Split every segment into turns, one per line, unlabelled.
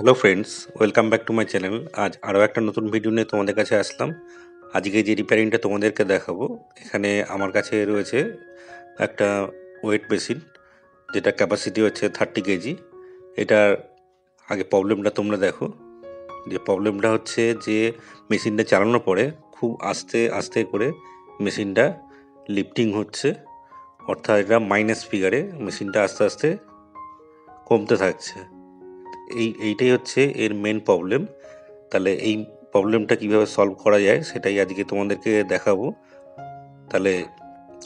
Hello friends, welcome back to my channel. আজ আরও একটা নতুন ভিডিও নিয়ে তোমাদের কাছে আসলাম। আজকে যে রিপেয়ারিংটা তোমাদেরকে দেখাবো, এখানে আমার কাছে রয়েছে একটা ওয়েট মেশিন, যেটা ক্যাপাসিটি হচ্ছে 30 কেজি। এটার আগে প্রবলেমটা তোমরা দেখো। যে প্রবলেমটা হচ্ছে যে মেশিনটা চালানোর পরে খুব আস্তে আস্তে করে মেশিনটা লিফটিং হচ্ছে, অর্থাৎ এটা মাইনাস ফিগারে মেশিনটা আস্তে আস্তে কমতে থাকছে। এইটাই হচ্ছে এর মেন প্রবলেম। তাহলে এই প্রবলেমটা কিভাবে সলভ করা যায় সেটাই আজকে তোমাদেরকে দেখাবো। তাহলে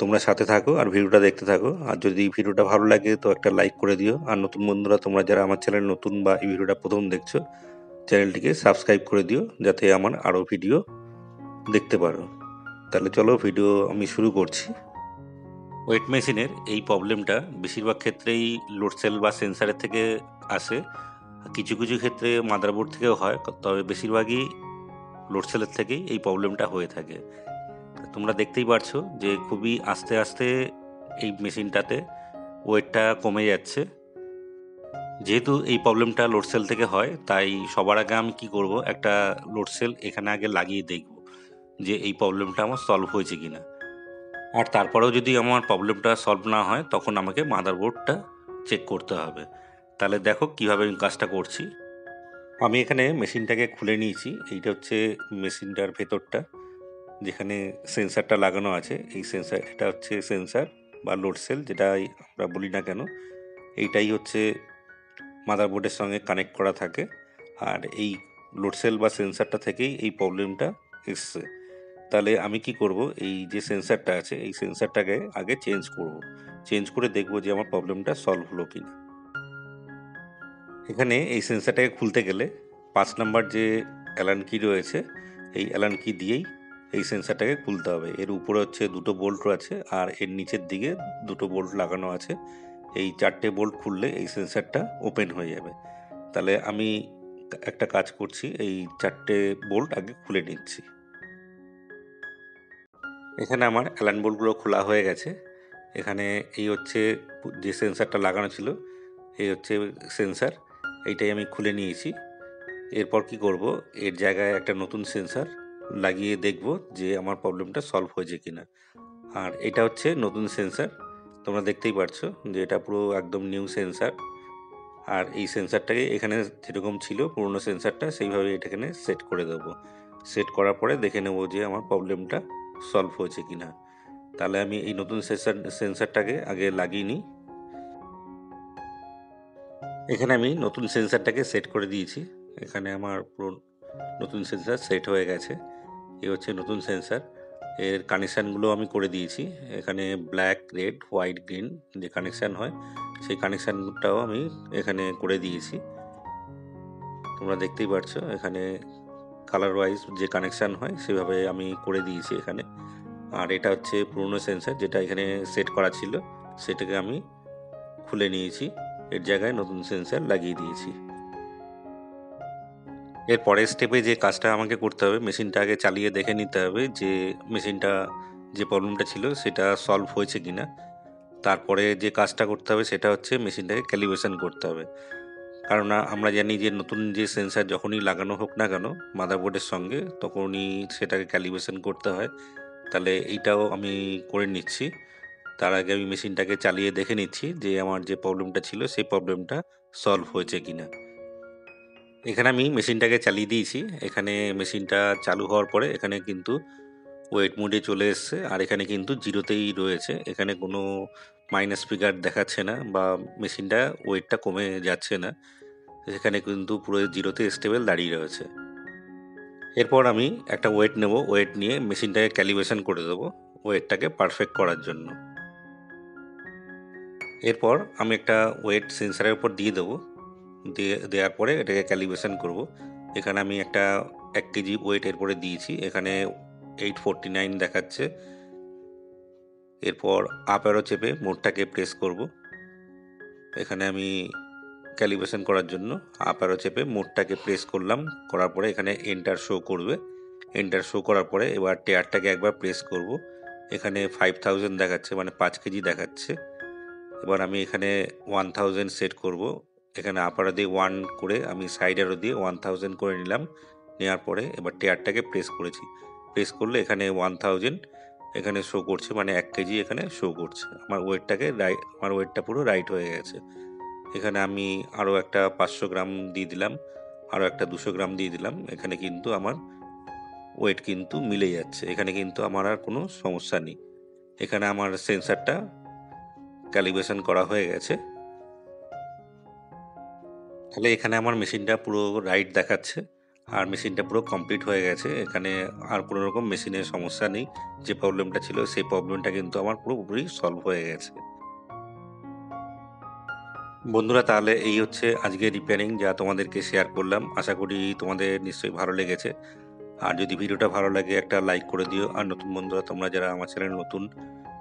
তোমরা সাথে থাকো আর ভিডিওটা দেখতে থাকো। আর যদি ভিডিওটা ভালো লাগে তো একটা লাইক করে দিও। আর নতুন বন্ধুরা, তোমরা যারা আমার চ্যানেল নতুন বা এই ভিডিওটা প্রথম দেখছো, চ্যানেলটিকে সাবস্ক্রাইব করে দিও যাতে আমার আরও ভিডিও দেখতে পারো। তাহলে চলো ভিডিও আমি শুরু করছি। ওয়েট মেশিনের এই প্রবলেমটা বেশিরভাগ ক্ষেত্রেই লোড সেল বা সেন্সারের থেকে আসে। কিছু কিছু ক্ষেত্রে মাদারবোর্ড থেকেও হয়, তবে বেশিরভাগই লোড সেলের থেকেই এই প্রবলেমটা হয়ে থাকে। তোমরা দেখতেই পারছো যে খুবই আস্তে আস্তে এই মেশিনটাতে ওয়েটটা কমে যাচ্ছে। যেহেতু এই প্রবলেমটা লোড সেল থেকে হয়, তাই সবার আগে আমি কি করব, একটা লোড সেল এখানে আগে লাগিয়ে দেখব যে এই প্রবলেমটা আমার সলভ হয়েছে কিনা। আর তারপরেও যদি আমার প্রবলেমটা সলভ না হয়, তখন আমাকে মাদারবোর্ডটা চেক করতে হবে। তাহলে দেখো কিভাবে আমি কাজটা করছি। আমি এখানে মেশিনটাকে খুলে নিয়েছি। এইটা হচ্ছে মেশিনটার ভেতরটা, যেখানে সেন্সারটা লাগানো আছে। এই সেন্সার, এটা হচ্ছে সেন্সার বা লোড সেল, যেটাই আমরা বলি না কেন, এইটাই হচ্ছে মাদারবোর্ডের সঙ্গে কানেক্ট করা থাকে। আর এই লোড সেল বা সেন্সারটা থেকেই এই প্রবলেমটা এসছে। তাহলে আমি কি করব, এই যে সেন্সারটা আছে এই সেন্সারটাকে আগে চেঞ্জ করে দেখব যে আমার প্রবলেমটা সলভ হলো কিনা। এখানে এই সেন্সারটাকে খুলতে গেলে 5 নাম্বার যে অ্যালান কি রয়েছে, এই অ্যালান কি দিয়েই এই সেন্সারটাকে খুলতে হবে। এর উপরে হচ্ছে দুটো বোল্ট আছে আর এর নিচের দিকে দুটো বোল্ট লাগানো আছে। এই 4টে বোল্ট খুললে এই সেন্সারটা ওপেন হয়ে যাবে। তাহলে আমি একটা কাজ করছি, এই 4টে বোল্ট আগে খুলে নিচ্ছি। এখানে আমার অ্যালান বোল্টগুলো খোলা হয়ে গেছে। এখানে এই হচ্ছে যে সেন্সারটা লাগানো ছিল, এই হচ্ছে সেন্সার, এইটাই আমি খুলে নিয়েছি। এরপর কি করব, এর জায়গায় একটা নতুন সেন্সার লাগিয়ে দেখব যে আমার প্রবলেমটা সলভ হয়েছে কিনা। আর এটা হচ্ছে নতুন সেন্সার, তোমরা দেখতেই পারছো যে এটা পুরো একদম নিউ সেন্সার। আর এই সেন্সারটাকে এখানে যেরকম ছিল পুরনো সেন্সারটা, সেইভাবে এটা এখানে সেট করে দেবো। সেট করার পরে দেখে নেব যে আমার প্রবলেমটা সলভ হয়েছে কিনা। তাহলে আমি এই নতুন সেন্সারটাকে আগে লাগিয়ে নিই। এখানে আমি নতুন সেন্সারটাকে সেট করে দিয়েছি। এখানে আমার পুরো নতুন সেন্সার সেট হয়ে গেছে। এই হচ্ছে নতুন সেন্সার। এর কানেকশানগুলো আমি করে দিয়েছি। এখানে ব্ল্যাক, রেড, হোয়াইট, গ্রিন যে কানেকশান হয়, সেই কানেকশানটাও আমি এখানে করে দিয়েছি। তোমরা দেখতেই পারছো এখানে কালার ওয়াইজ যে কানেকশান হয় সেভাবে আমি করে দিয়েছি এখানে। আর এটা হচ্ছে পুরনো সেন্সার, যেটা এখানে সেট করা ছিল, সেটাকে আমি খুলে নিয়েছি। এর জায়গায় নতুন সেন্সার লাগিয়ে দিয়েছি। এর পরের স্টেপে যে কাজটা আমাকে করতে হবে, মেশিনটা আগে চালিয়ে দেখে নিতে হবে যে মেশিনটা, যে প্রবলেমটা ছিল সেটা সলভ হয়েছে কিনা। তারপরে যে কাজটা করতে হবে সেটা হচ্ছে মেশিনটাকে ক্যালিব্রেশন করতে হবে। কারণ আমরা জানি যে নতুন যে সেন্সার যখনই লাগানো হোক না কেন মাদারবোর্ডের সঙ্গে, তখনই সেটাকে ক্যালিব্রেশন করতে হয়। তাহলে এইটাও আমি করে নিচ্ছি। তার আগে আমি মেশিনটাকে চালিয়ে দেখে নিচ্ছি যে আমার যে প্রবলেমটা ছিল সেই প্রবলেমটা সলভ হয়েছে কিনা। এখানে আমি মেশিনটাকে চালিয়ে দিয়েছি। এখানে মেশিনটা চালু হওয়ার পরে এখানে কিন্তু ওয়েট মোডে চলে এসছে, আর এখানে কিন্তু জিরোতেই রয়েছে। এখানে কোনো মাইনাস ফিগার দেখাচ্ছে না বা মেশিনটা ওয়েটটা কমে যাচ্ছে না। এখানে কিন্তু পুরো জিরোতে স্টেবল দাঁড়িয়ে রয়েছে। এরপর আমি একটা ওয়েট নেব, ওয়েট নিয়ে মেশিনটাকে ক্যালিব্রেশন করে দেবো ওয়েটটাকে পারফেক্ট করার জন্য। এরপর আমি একটা ওয়েট সেন্সারের উপর দিয়ে দেবো, দেওয়ার পরে এটাকে ক্যালিব্রেশন করব। এখানে আমি একটা 1 কেজি ওয়েট এরপরে দিয়েছি, এখানে 849 দেখাচ্ছে। এরপর আপ অ্যারো চেপে মোডটাকে প্রেস করব। এখানে আমি ক্যালিব্রেশন করার জন্য আপ অ্যারো চেপে মোডটাকে প্রেস করলাম, করার পরে এখানে এন্টার শো করবে। এন্টার শো করার পরে এবার টেয়ারটাকে একবার প্রেস করব। এখানে 5000 দেখাচ্ছে, মানে 5 কেজি দেখাচ্ছে। এবার আমি এখানে 1000 সেট করব। এখানে আপার দিয়ে 1 করে আমি সাইড অ্যারো দিয়ে 1000 করে নিলাম। নেওয়ার পরে এবার টেয়ারটাকে প্রেস করেছি। প্রেস করলে এখানে 1000 এখানে শো করছে, মানে 1 কেজি এখানে শো করছে। আমার ওয়েটটা পুরো রাইট হয়ে গেছে। এখানে আমি আরও একটা 500 গ্রাম দিয়ে দিলাম, আরও একটা 200 গ্রাম দিয়ে দিলাম। এখানে কিন্তু আমার ওয়েট কিন্তু মিলে যাচ্ছে, এখানে কিন্তু আমার আর কোনো সমস্যা নেই। এখানে আমার সেন্সারটা ক্যালিব্রেশন করা হয়ে গেছে। তাহলে এখানে আমার মেশিনটা পুরো রাইট দেখাচ্ছে, আর মেশিনটা পুরো কমপ্লিট হয়ে গেছে। এখানে আর কোনো রকম মেশিনের সমস্যা নেই। যে প্রবলেমটা ছিল সেই প্রবলেমটা কিন্তু আমার পুরোপুরি সলভ হয়ে গেছে। বন্ধুরা, তাহলে এই হচ্ছে আজকে রিপেয়ারিং যা তোমাদেরকে শেয়ার করলাম। আশা করি তোমাদের নিশ্চয়ই ভালো লেগেছে। আর যদি ভিডিওটা ভালো লাগে একটা লাইক করে দিও। আর নতুন বন্ধুরা তোমরা যারা আমার চ্যানেল নতুন,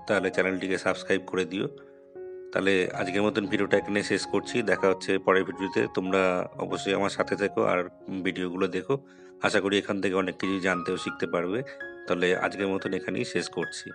তাহলে চ্যানেলটিকে সাবস্ক্রাইব করে দিও। তাহলে আজকের মতন ভিডিওটা এখানে শেষ করছি। দেখা হচ্ছে পরের ভিডিওতে। তোমরা অবশ্যই আমার সাথে থেকো আর ভিডিওগুলো দেখো। আশা করি এখান থেকে অনেক কিছু জানতে ও শিখতে পারবে। তাহলে আজকের মতন এখানেই শেষ করছি।